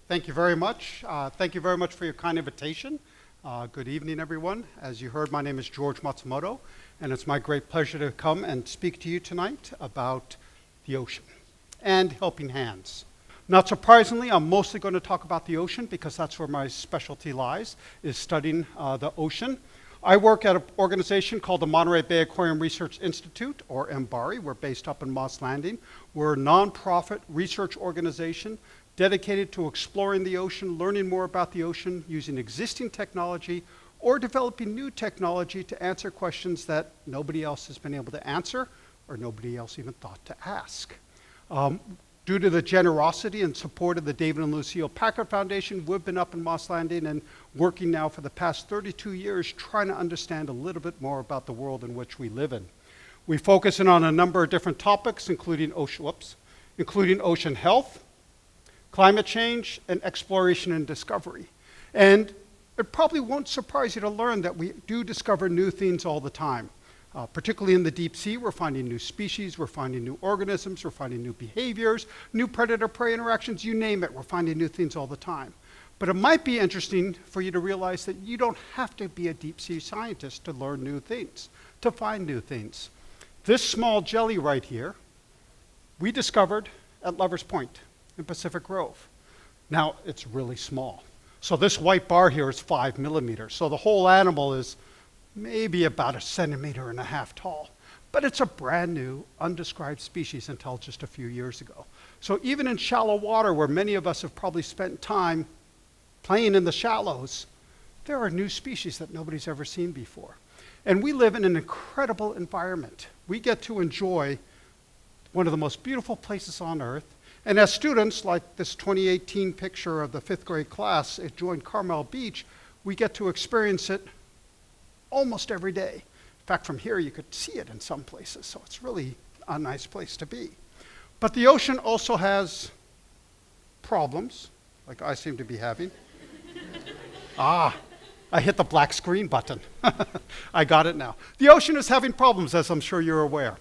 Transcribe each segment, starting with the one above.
Thank you very much. Thank you very much for your kind invitation. Good evening, everyone. As you heard, my name is George Matsumoto, and it's my great pleasure to come and speak to you tonight about the ocean and helping hands. Not surprisingly, I'm mostly going to talk about the ocean because that's where my specialty lies, is studying the ocean. I work at an organization called the Monterey Bay Aquarium Research Institute, or MBARI. We're based up in Moss Landing. We're a nonprofit research organization dedicated to exploring the ocean, learning more about the ocean, using existing technology, or developing new technology to answer questions that nobody else has been able to answer, or nobody else even thought to ask. Due to the generosity and support of the David and Lucille Packard Foundation, we've been up in Moss Landing and working now for the past 32 years trying to understand a little bit more about the world in which we live in. We focus in on a number of different topics, including ocean health, climate change, and exploration and discovery. And it probably won't surprise you to learn that we do discover new things all the time. Particularly in the deep sea, we're finding new species, we're finding new organisms, we're finding new behaviors, new predator-prey interactions, you name it, we're finding new things all the time. But it might be interesting for you to realize that you don't have to be a deep sea scientist to learn new things, to find new things. This small jelly right here, we discovered at Lover's Point in Pacific Grove. Now, it's really small. So this white bar here is 5 millimeters. So the whole animal is maybe about 1.5 centimeters tall. But it's a brand new, undescribed species until just a few years ago. So even in shallow water, where many of us have probably spent time playing in the shallows, there are new species that nobody's ever seen before. And we live in an incredible environment. We get to enjoy one of the most beautiful places on Earth. And as students, like this 2018 picture of the 5th grade class at Joint Carmel Beach, we get to experience it almost every day. In fact, from here you could see it in some places, so it's really a nice place to be. But the ocean also has problems, like I seem to be having. I hit the black screen button. I got it now. The ocean is having problems, as I'm sure you're aware.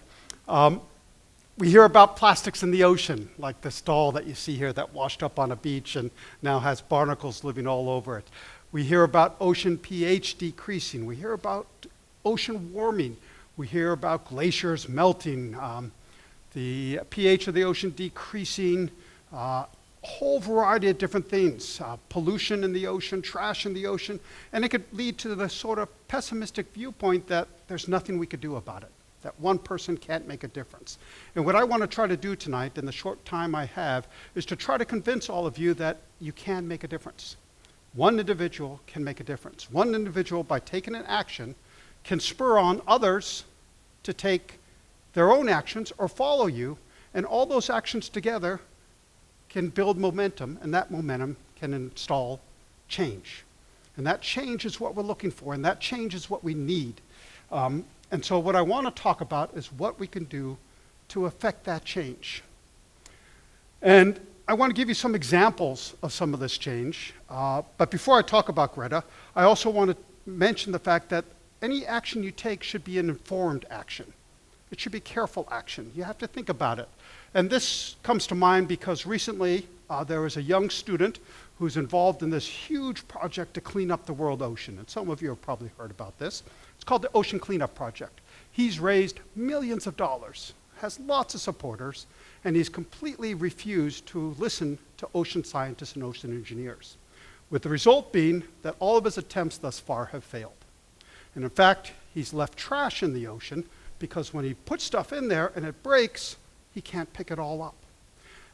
We hear about plastics in the ocean, like this doll that you see here that washed up on a beach and now has barnacles living all over it. We hear about ocean pH decreasing. We hear about ocean warming. We hear about glaciers melting, the pH of the ocean decreasing, a whole variety of different things, pollution in the ocean, trash in the ocean, and it could lead to the sort of pessimistic viewpoint that there's nothing we could do about it, that one person can't make a difference. And what I want to try to do tonight, in the short time I have, is to try to convince all of you that you can make a difference. One individual can make a difference. One individual, by taking an action, can spur on others to take their own actions or follow you, and all those actions together can build momentum, and that momentum can install change. And that change is what we're looking for, and that change is what we need. And so what I want to talk about is what we can do to affect that change. And I want to give you some examples of some of this change. But before I talk about Greta, I also want to mention the fact that any action you take should be an informed action. It should be careful action. You have to think about it. And this comes to mind because recently there was a young student who's involved in this huge project to clean up the world ocean. And some of you have probably heard about this. It's called the Ocean Cleanup Project. He's raised millions of dollars, has lots of supporters, and he's completely refused to listen to ocean scientists and ocean engineers, with the result being that all of his attempts thus far have failed. And in fact, he's left trash in the ocean because when he puts stuff in there and it breaks, he can't pick it all up.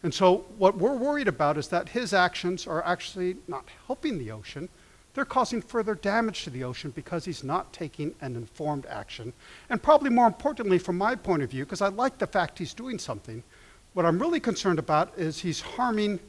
And so what we're worried about is that his actions are actually not helping the ocean. They're causing further damage to the ocean because he's not taking an informed action. And probably more importantly, from my point of view, because I like the fact he's doing something, what I'm really concerned about is he's harming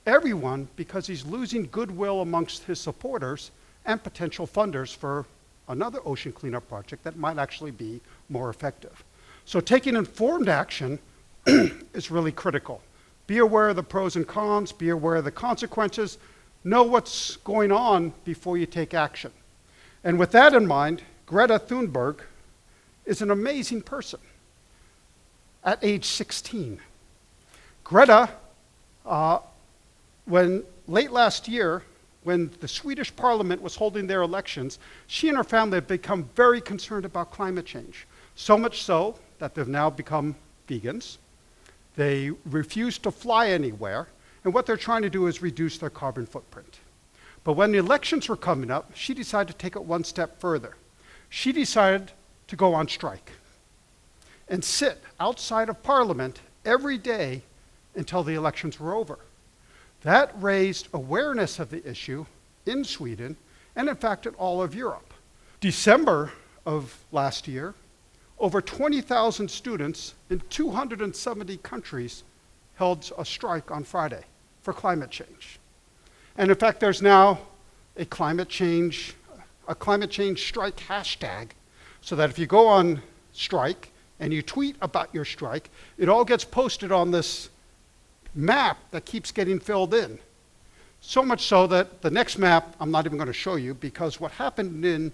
everyone because he's losing goodwill amongst his supporters and potential funders for another ocean cleanup project that might actually be more effective. So taking informed action is really critical. Be aware of the pros and cons, be aware of the consequences, know what's going on before you take action. And with that in mind, Greta Thunberg is an amazing person. At age 16, Greta, when late last year, when the Swedish parliament was holding their elections, she and her family have become very concerned about climate change. So much so that they've now become vegans. They refuse to fly anywhere, and what they're trying to do is reduce their carbon footprint. But when the elections were coming up, she decided to take it one step further. She decided to go on strike and sit outside of Parliament every day until the elections were over. That raised awareness of the issue in Sweden and in fact in all of Europe. December of last year, over 20,000 students in 270 countries held a strike on Friday for climate change. And in fact, there's now a climate change strike hashtag, so that if you go on strike and you tweet about your strike, it all gets posted on this map that keeps getting filled in. So much so that the next map I'm not even going to show you, because what happened in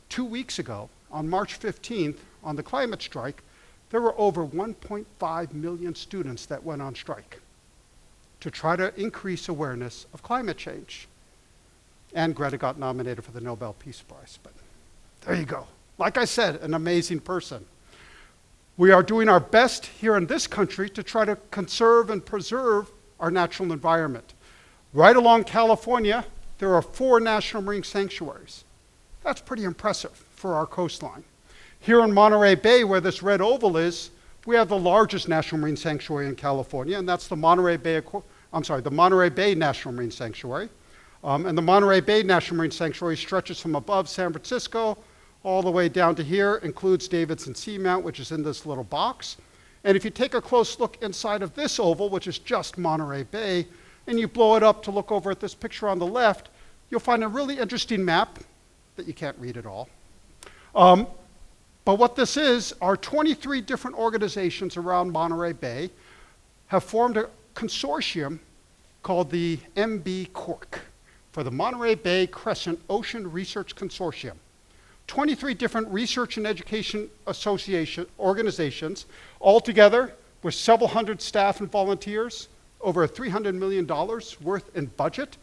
2 weeks ago, on March 15th, on the climate strike, there were over 1.5 million students that went on strike to try to increase awareness of climate change. And Greta got nominated for the Nobel Peace Prize, but there you go. Like I said, an amazing person. We are doing our best here in this country to try to conserve and preserve our natural environment. Right along California, there are 4 national marine sanctuaries. That's pretty impressive for our coastline. Here in Monterey Bay, where this red oval is, we have the largest national marine sanctuary in California, and that's the Monterey Bay National Marine Sanctuary. And the Monterey Bay National Marine Sanctuary stretches from above San Francisco all the way down to here, includes Davidson Seamount, which is in this little box. And if you take a close look inside of this oval, which is just Monterey Bay, and you blow it up to look over at this picture on the left, you'll find a really interesting map that you can't read at all. But what this is are 23 different organizations around Monterey Bay have formed a consortium called the MB Cork, for the Monterey Bay Crescent Ocean Research Consortium. 23 different research and education organizations, all together with several hundred staff and volunteers, over $300 million worth in budget,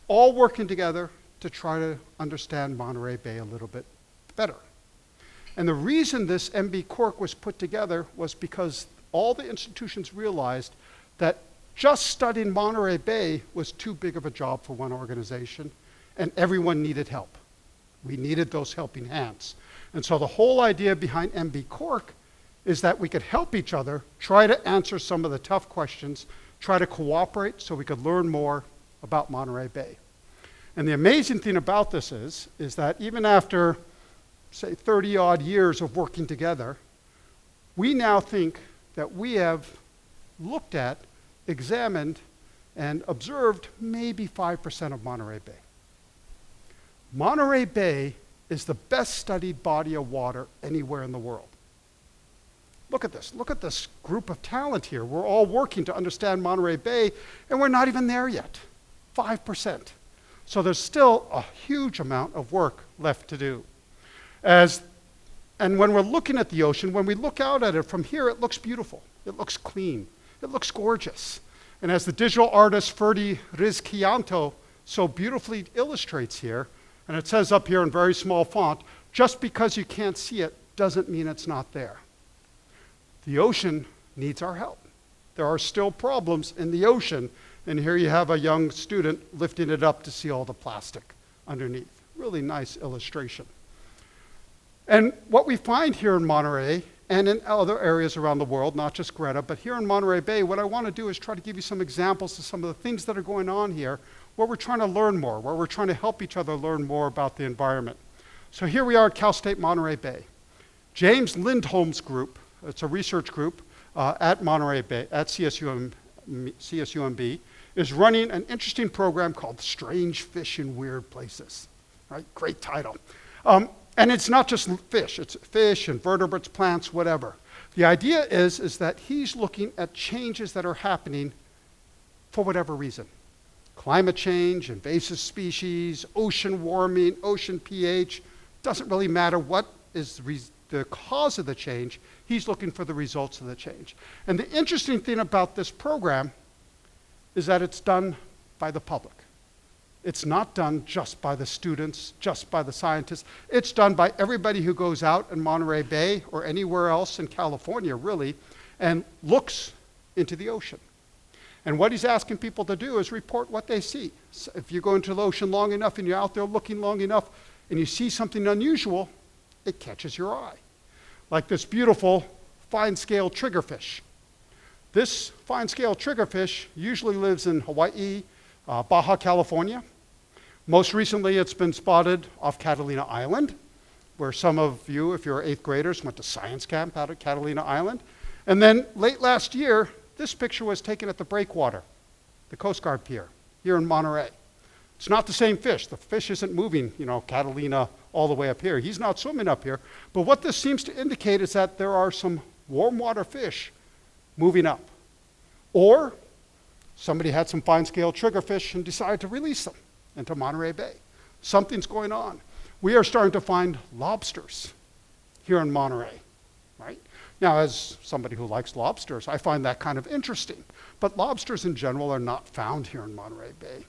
all working together to try to understand Monterey Bay a little bit better. And the reason this MB Cork was put together was because all the institutions realized that just studying Monterey Bay was too big of a job for one organization, and everyone needed help. We needed those helping hands. And so the whole idea behind MB Cork is that we could help each other, try to answer some of the tough questions, try to cooperate so we could learn more about Monterey Bay. And the amazing thing about this is that even after, say, 30-odd years of working together, we now think that we have looked at, examined, and observed maybe 5% of Monterey Bay. Monterey Bay is the best studied body of water anywhere in the world. Look at this. Look at this group of talent here. We're all working to understand Monterey Bay, and we're not even there yet. 5%. So there's still a huge amount of work left to do. And when we're looking at the ocean, when we look out at it from here, it looks beautiful. It looks clean. It looks gorgeous. And as the digital artist Ferdi Rizquianto so beautifully illustrates here, and it says up here in very small font, just because you can't see it doesn't mean it's not there. The ocean needs our help. There are still problems in the ocean, and here you have a young student lifting it up to see all the plastic underneath. Really nice illustration. And what we find here in Monterey, and in other areas around the world, not just Greta, but here in Monterey Bay, what I want to do is try to give you some examples of some of the things that are going on here, where we're trying to learn more, where we're trying to help each other learn more about the environment. So here we are at Cal State Monterey Bay. James Lindholm's group, it's a research group at Monterey Bay, at CSUMB, is running an interesting program called Strange Fish in Weird Places. Right? Great title. And it's not just fish, it's fish, invertebrates, plants, whatever. The idea is that he's looking at changes that are happening for whatever reason. Climate change, invasive species, ocean warming, ocean pH, doesn't really matter what is the cause of the change, he's looking for the results of the change. And the interesting thing about this program is that it's done by the public. It's not done just by the students, just by the scientists. It's done by everybody who goes out in Monterey Bay or anywhere else in California, really, and looks into the ocean. And what he's asking people to do is report what they see. So if you go into the ocean long enough and you're out there looking long enough and you see something unusual, it catches your eye. Like this beautiful fine-scale triggerfish. This fine-scale triggerfish usually lives in Hawaii, Baja California. Most recently, it's been spotted off Catalina Island, where some of you, if you're 8th graders, went to science camp out at Catalina Island. And then late last year, this picture was taken at the Breakwater, the Coast Guard Pier, here in Monterey. It's not the same fish. The fish isn't moving, Catalina all the way up here. He's not swimming up here. But what this seems to indicate is that there are some warm water fish moving up. Or somebody had some fine-scale triggerfish and decided to release them into Monterey Bay. Something's going on. We are starting to find lobsters here in Monterey, right? Now, as somebody who likes lobsters, I find that kind of interesting. But lobsters in general are not found here in Monterey Bay.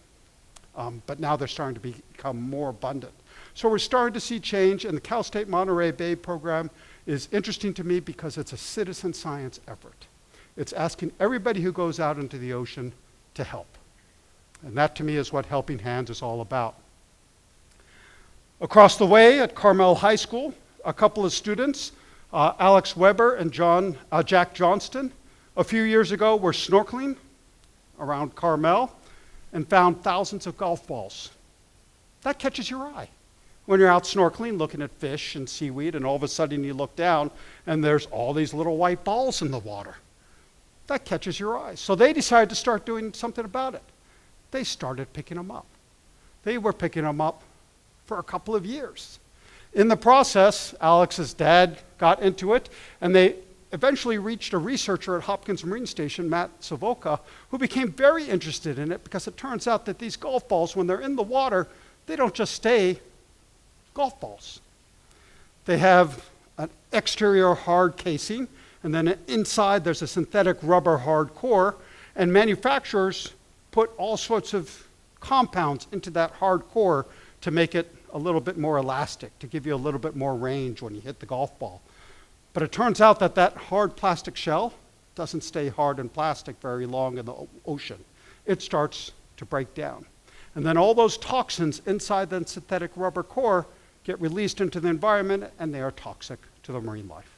But now they're starting to become more abundant. So we're starting to see change, and the Cal State Monterey Bay program is interesting to me because it's a citizen science effort. It's asking everybody who goes out into the ocean to help. And that, to me, is what Helping Hands is all about. Across the way at Carmel High School, a couple of students, Alex Weber and Jack Johnston, a few years ago were snorkeling around Carmel and found thousands of golf balls. That catches your eye. When you're out snorkeling, looking at fish and seaweed, and all of a sudden you look down and there's all these little white balls in the water. That catches your eye. So they decided to start doing something about it. They started picking them up. They were picking them up for a couple of years. In the process, Alex's dad got into it, and they eventually reached a researcher at Hopkins Marine Station, Matsumoto, who became very interested in it because it turns out that these golf balls, when they're in the water, they don't just stay golf balls. They have an exterior hard casing, and then inside there's a synthetic rubber hard core, and manufacturers put all sorts of compounds into that hard core to make it a little bit more elastic, to give you a little bit more range when you hit the golf ball. But it turns out that that hard plastic shell doesn't stay hard and plastic very long in the ocean. It starts to break down. And then all those toxins inside the synthetic rubber core get released into the environment, and they are toxic to the marine life.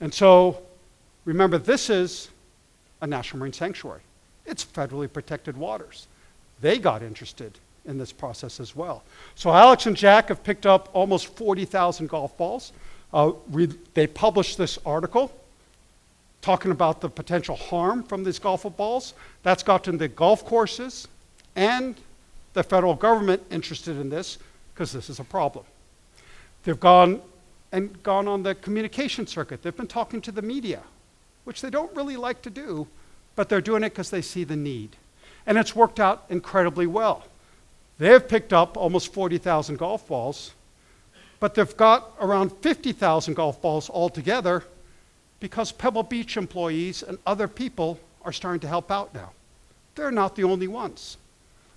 And so, remember, this is a national marine sanctuary. It's federally protected waters. They got interested in this process as well. So Alex and Jack have picked up almost 40,000 golf balls. They published this article talking about the potential harm from these golf balls. That's gotten the golf courses and the federal government interested in this because this is a problem. They've gone on the communication circuit. They've been talking to the media, which they don't really like to do, but they're doing it because they see the need. And it's worked out incredibly well. They've picked up almost 40,000 golf balls, but they've got around 50,000 golf balls altogether because Pebble Beach employees and other people are starting to help out now. They're not the only ones.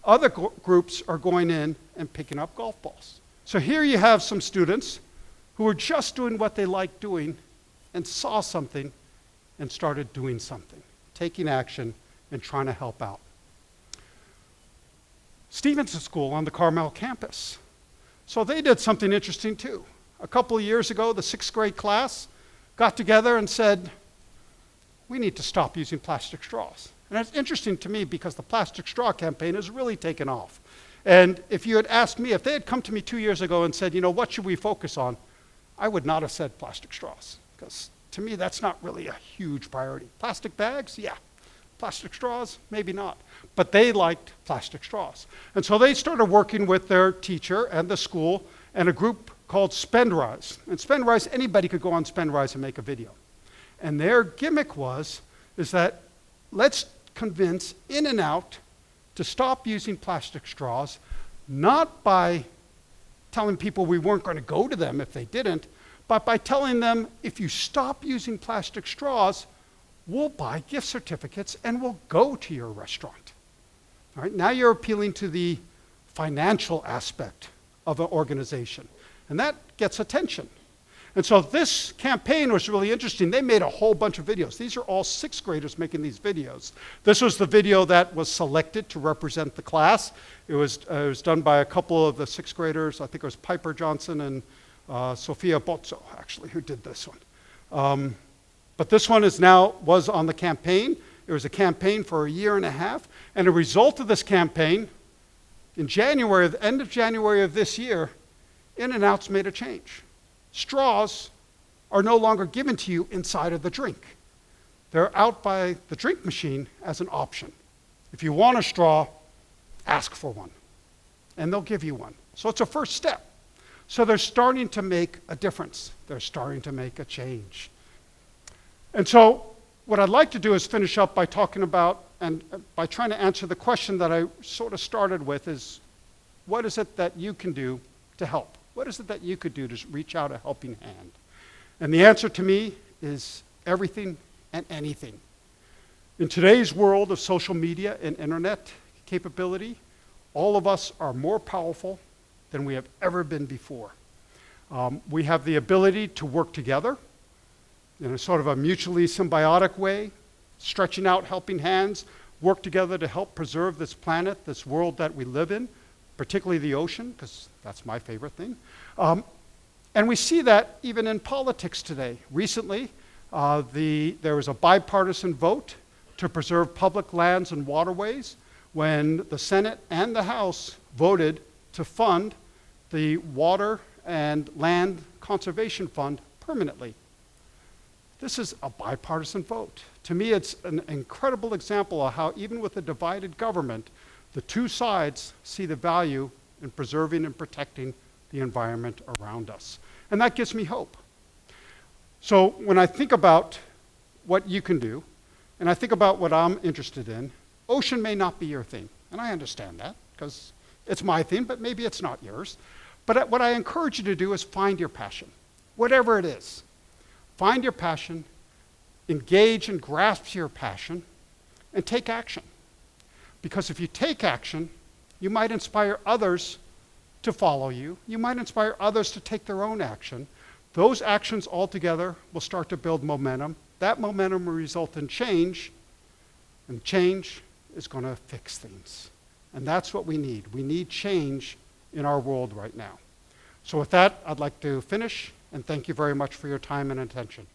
Other groups are going in and picking up golf balls. So here you have some students who were just doing what they liked doing and saw something and started doing something, taking action and trying to help out. Stevenson School on the Carmel campus. So they did something interesting too. A couple of years ago, the 6th grade class got together and said, we need to stop using plastic straws. And it's interesting to me because the plastic straw campaign has really taken off. And if you had asked me, if they had come to me 2 years ago and said, what should we focus on? I would not have said plastic straws, because to me, that's not really a huge priority. Plastic bags, yeah. Plastic straws, maybe not. But they liked plastic straws. And so they started working with their teacher and the school and a group called SpendRise. And SpendRise, anybody could go on SpendRise and make a video. And their gimmick is that let's convince In-N-Out to stop using plastic straws, not by telling people we weren't going to go to them if they didn't, but by telling them if you stop using plastic straws, we'll buy gift certificates and we'll go to your restaurant. All right, now you're appealing to the financial aspect of an organization, and that gets attention. And so this campaign was really interesting. They made a whole bunch of videos. These are all sixth graders making these videos. This was the video that was selected to represent the class. It was done by a couple of the sixth graders. I think it was Piper Johnson and Sophia Bozzo, actually, who did this one. But this one was on the campaign. It was a campaign for a year and a half. And a result of this campaign, in January, the end of January of this year, In-N-Out's made a change. Straws are no longer given to you inside of the drink. They're out by the drink machine as an option. If you want a straw, ask for one, and they'll give you one. So it's a first step. So they're starting to make a difference. They're starting to make a change. And so what I'd like to do is finish up by talking about, and by trying to answer the question that I sort of started with is, what is it that you can do to help? What is it that you could do to reach out a helping hand? And the answer to me is everything and anything. In today's world of social media and internet capability, all of us are more powerful than we have ever been before. We have the ability to work together in a sort of a mutually symbiotic way, stretching out helping hands, work together to help preserve this planet, this world that we live in, particularly the ocean, because that's my favorite thing. And we see that even in politics today. Recently, there was a bipartisan vote to preserve public lands and waterways when the Senate and the House voted to fund the Water and Land Conservation Fund permanently. This is a bipartisan vote. To me, it's an incredible example of how even with a divided government, the two sides see the value in preserving and protecting the environment around us. And that gives me hope. So when I think about what you can do, and I think about what I'm interested in, ocean may not be your thing. And I understand that, because it's my thing, but maybe it's not yours. But what I encourage you to do is find your passion, whatever it is. Find your passion, engage and grasp your passion, and take action. Because if you take action, you might inspire others to follow you. You might inspire others to take their own action. Those actions all together will start to build momentum. That momentum will result in change, and change is going to fix things. And that's what we need. We need change in our world right now. So with that, I'd like to finish, and thank you very much for your time and attention.